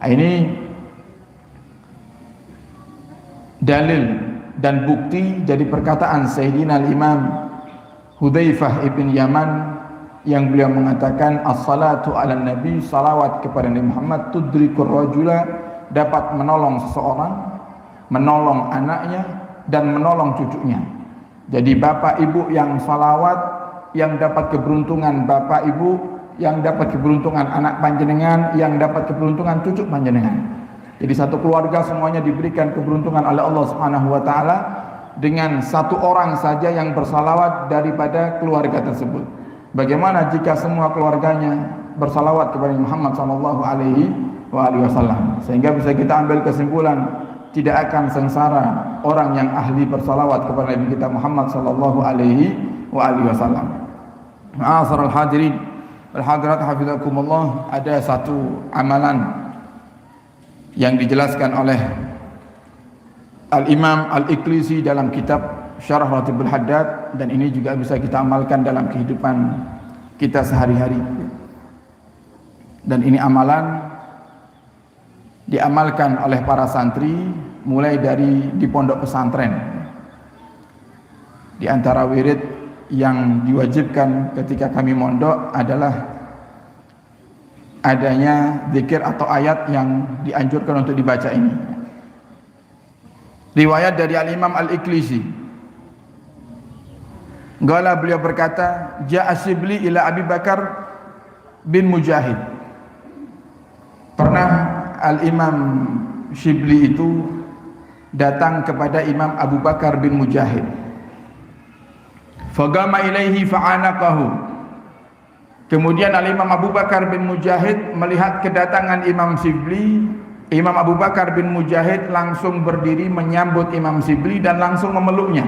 Ini dalil dan bukti dari perkataan Sayyidina Imam Hudzaifah ibn Yaman yang beliau mengatakan as-salatu ala nabi, salawat kepada Nabi Muhammad tudrikur rajula, dapat menolong seseorang, menolong anaknya dan menolong cucunya. Jadi bapak ibu yang salawat, yang dapat keberuntungan bapak ibu, yang dapat keberuntungan anak panjenengan, yang dapat keberuntungan cucu panjenengan. Jadi satu keluarga semuanya diberikan keberuntungan oleh Allah Subhanahu wa taala dengan satu orang saja yang bersalawat daripada keluarga tersebut. Bagaimana jika semua keluarganya bersalawat kepada Muhammad sallallahu alaihi wasallam? Sehingga bisa kita ambil kesimpulan tidak akan sengsara orang yang ahli bersalawat kepada Nabi kita Muhammad sallallahu alaihi wasallam. Ma'asyiral hadirin wal hadirat hafizakumullah, ada satu amalan yang dijelaskan oleh Al-Imam Al-Iqlisi dalam kitab Syarah Ratibul Haddad, dan ini juga bisa kita amalkan dalam kehidupan kita sehari-hari. Dan ini amalan diamalkan oleh para santri mulai dari di pondok pesantren. Di antara wirid yang diwajibkan ketika kami mondok adalah adanya zikir atau ayat yang dianjurkan untuk dibaca ini. Riwayat dari Al-Imam Al-Iqlisi, Gala beliau berkata, Ja'a Shibli ila Abi Bakar bin Mujahid. Pernah Al-Imam Shibli itu datang kepada Imam Abu Bakar bin Mujahid. Fagama ilaihi fa'anaqahu. Kemudian Al-Imam Abu Bakar bin Mujahid melihat kedatangan Imam Shibli. Imam Abu Bakar bin Mujahid langsung berdiri menyambut Imam Shibli dan langsung memeluknya.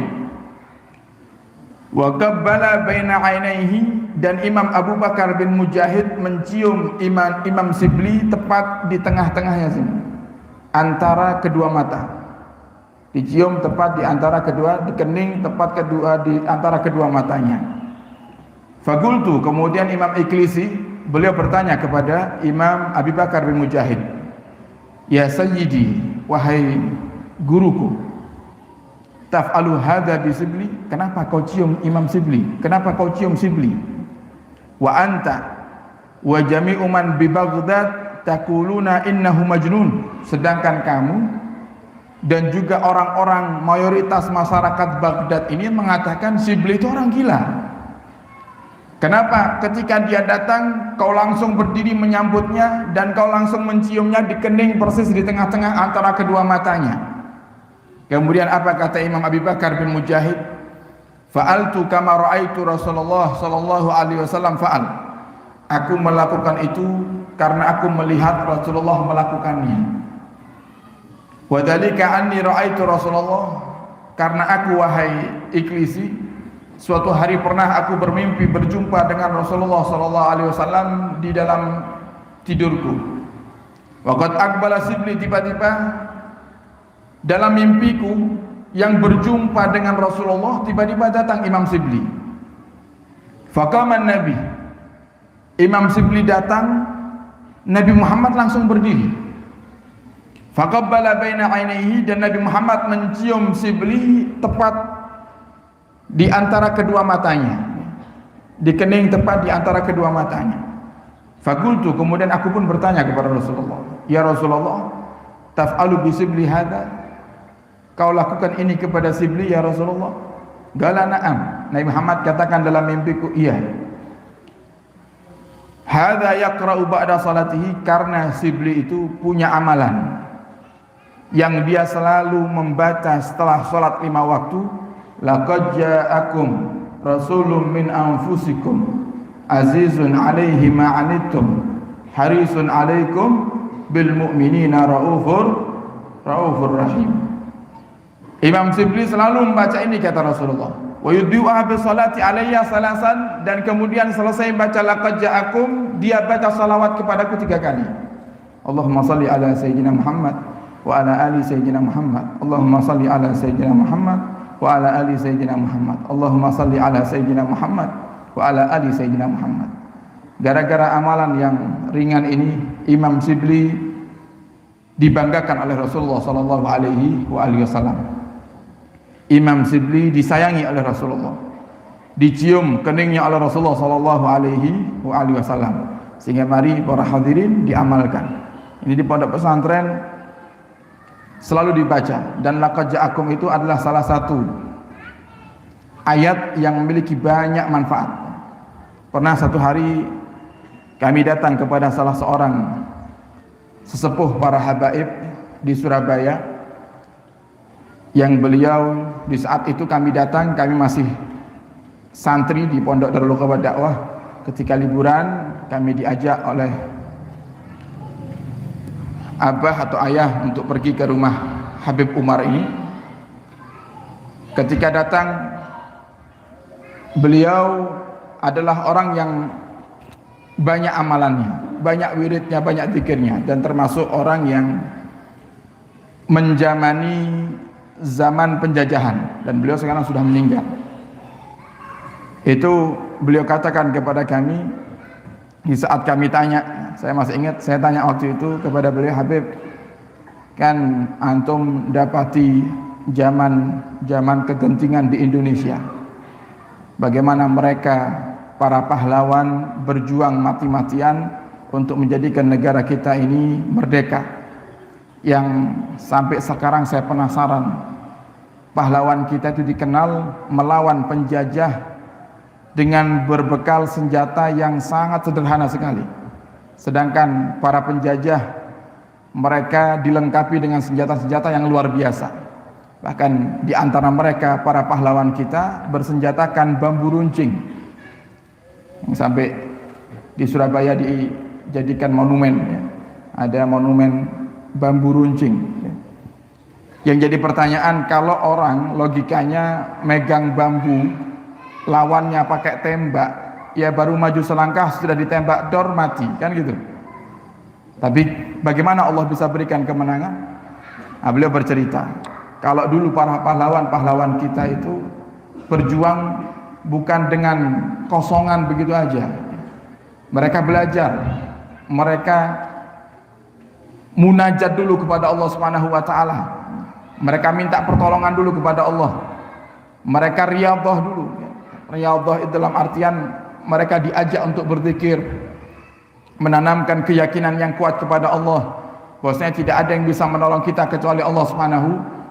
Wa qabbala baina ainaihi, dan Imam Abu Bakar bin Mujahid mencium Imam Shibli tepat di tengah-tengahnya sini, antara kedua mata. Dicium tepat di antara kedua, di kening tepat kedua di antara kedua matanya. Fagultu, kemudian Imam Iqlisi beliau bertanya kepada Imam Abu Bakar bin Mujahid, ya sayyidi, wahai guruku, taf'alu hadza bi Shibli, kenapa kau cium Imam Shibli? Kenapa kau cium Shibli? Wa anta wa jami'u man bi Baghdad taquluna innahu majnun, sedangkan kamu dan juga orang-orang mayoritas masyarakat Baghdad ini mengatakan Shibli itu orang gila. Kenapa ketika dia datang kau langsung berdiri menyambutnya dan kau langsung menciumnya di kening persis di tengah-tengah antara kedua matanya? Kemudian apa kata Imam Abi Bakar bin Mujahid? Fa'altu kama ra'aitu Rasulullah sallallahu alaihi wasallam fa'al. Aku melakukan itu karena aku melihat Rasulullah melakukannya. Wa dzalika anni ra'aitu Rasulullah, karena aku, wahai Iqlisi, suatu hari pernah aku bermimpi berjumpa dengan Rasulullah sallallahu alaihi wasallam di dalam tidurku. Waqad aqbala Shibli, tiba-tiba dalam mimpiku yang berjumpa dengan Rasulullah, tiba-tiba datang Imam Shibli. Faqaman Nabi, Imam Shibli datang, Nabi Muhammad langsung berdiri. Faqabbala baina ainaihi, dan Nabi Muhammad mencium Shibli tepat di antara kedua matanya, di kening tepat di antara kedua matanya. Faqultu, kemudian aku pun bertanya kepada Rasulullah, ya Rasulullah, taf'alu bi Shibli hadza, kau lakukan ini kepada Shibli ya Rasulullah? Gala na'am, Nabi Muhammad katakan dalam mimpiku, iya. Hadza yaqra'u ba'da salatihi, karena Shibli itu punya amalan yang dia selalu membaca setelah salat 5 waktu. Laqad ja'akum rasulun min anfusikum azizun 'alaihi ma 'anittum harisun 'alaikum bil mu'minina raufur rahim. Imam Shibli selalu membaca ini, kata Rasulullah. Wa yudhi'uha bi salati alayya salasan, dan kemudian selesai baca laqad ja'akum, dia baca salawat kepadaku 3 kali. Allahumma salli ala sayyidina Muhammad wa ala ali sayyidina Muhammad. Allahumma salli ala sayyidina Muhammad wa ala ali sayyidina Muhammad. Allahumma salli ala sayyidina Muhammad wa ala ali sayyidina Muhammad. Gara-gara amalan yang ringan ini, Imam Shibli dibanggakan oleh Rasulullah sallallahu alaihi wasallam. Imam Shibli disayangi oleh Rasulullah, dicium keningnya oleh Rasulullah sallallahu alaihi wasallam. Sehingga mari para hadirin diamalkan. Ini di pondok pesantren selalu dibaca, dan laqad ja'akum itu adalah salah satu ayat yang memiliki banyak manfaat. Pernah satu hari kami datang kepada salah seorang sesepuh para habaib di Surabaya, yang beliau di saat itu kami datang, kami masih santri di Pondok Darul Khabar Dakwah. Ketika liburan kami diajak oleh abah atau ayah untuk pergi ke rumah Habib Umar ini. Ketika datang, beliau adalah orang yang banyak amalannya, banyak wiridnya, banyak zikirnya, dan termasuk orang yang menjamani zaman penjajahan, dan beliau sekarang sudah meninggal. Itu beliau katakan kepada kami di saat kami tanya, saya masih ingat, saya tanya waktu itu kepada beliau, Habib, kan antum dapati zaman kegentingan di Indonesia, bagaimana mereka para pahlawan berjuang mati-matian untuk menjadikan negara kita ini merdeka, yang sampai sekarang saya penasaran, pahlawan kita itu dikenal melawan penjajah dengan berbekal senjata yang sangat sederhana sekali, sedangkan para penjajah mereka dilengkapi dengan senjata-senjata yang luar biasa. Bahkan di antara mereka para pahlawan kita bersenjatakan bambu runcing, yang sampai di Surabaya dijadikan monumen, ya. Ada monumen bambu runcing, ya. Yang jadi pertanyaan, kalau orang logikanya megang bambu, lawannya pakai tembak, ya baru maju selangkah sudah ditembak dor, mati, kan gitu. Tapi bagaimana Allah bisa berikan kemenangan? Nah, beliau bercerita, kalau dulu para pahlawan kita itu berjuang bukan dengan kosongan begitu aja. Mereka belajar, mereka munajat dulu kepada Allah Subhanahu wa taala. Mereka minta pertolongan dulu kepada Allah. Mereka riyadhah dulu. Riyadhah itu dalam artian mereka diajak untuk berzikir, menanamkan keyakinan yang kuat kepada Allah, bahwasanya tidak ada yang bisa menolong kita kecuali Allah Subhanahu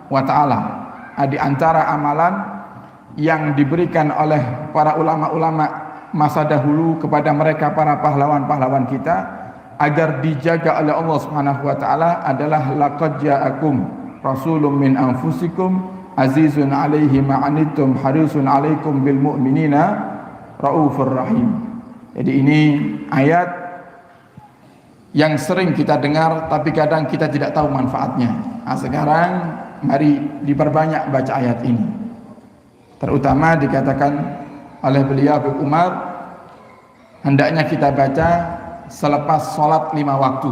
wa taala. Di antara amalan yang diberikan oleh para ulama-ulama masa dahulu kepada mereka para pahlawan-pahlawan kita agar dijaga oleh Allah Subhanahu wa taala adalah laqad ja'akum rasulun min anfusikum azizun 'alaihi ma 'anittum harisun 'alaikum bil mu'minina raufur rahim. Jadi ini ayat yang sering kita dengar tapi kadang kita tidak tahu manfaatnya. Nah, sekarang mari diperbanyak baca ayat ini. Terutama dikatakan oleh beliau Habib Umar, hendaknya kita baca selepas sholat 5 waktu.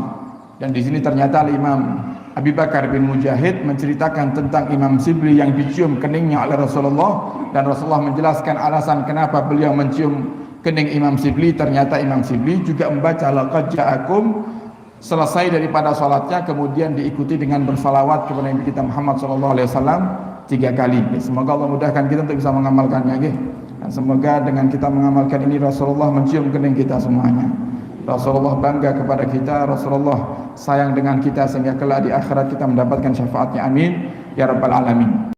Dan di sini ternyata Imam Abi Bakar bin Mujahid menceritakan tentang Imam Shibli yang dicium keningnya oleh Rasulullah, dan Rasulullah menjelaskan alasan kenapa beliau mencium kening Imam Shibli. Ternyata Imam Shibli juga membaca laqad ja'akum selesai daripada sholatnya, kemudian diikuti dengan bersalawat kepada Nabi kita Muhammad SAW 3 kali. Semoga Allah mudahkan kita untuk bisa mengamalkannya, dan semoga dengan kita mengamalkan ini Rasulullah mencium kening kita semuanya. Rasulullah bangga kepada kita, Rasulullah sayang dengan kita, sehingga kelak di akhirat kita mendapatkan syafaatnya. Amin ya rabbal alamin.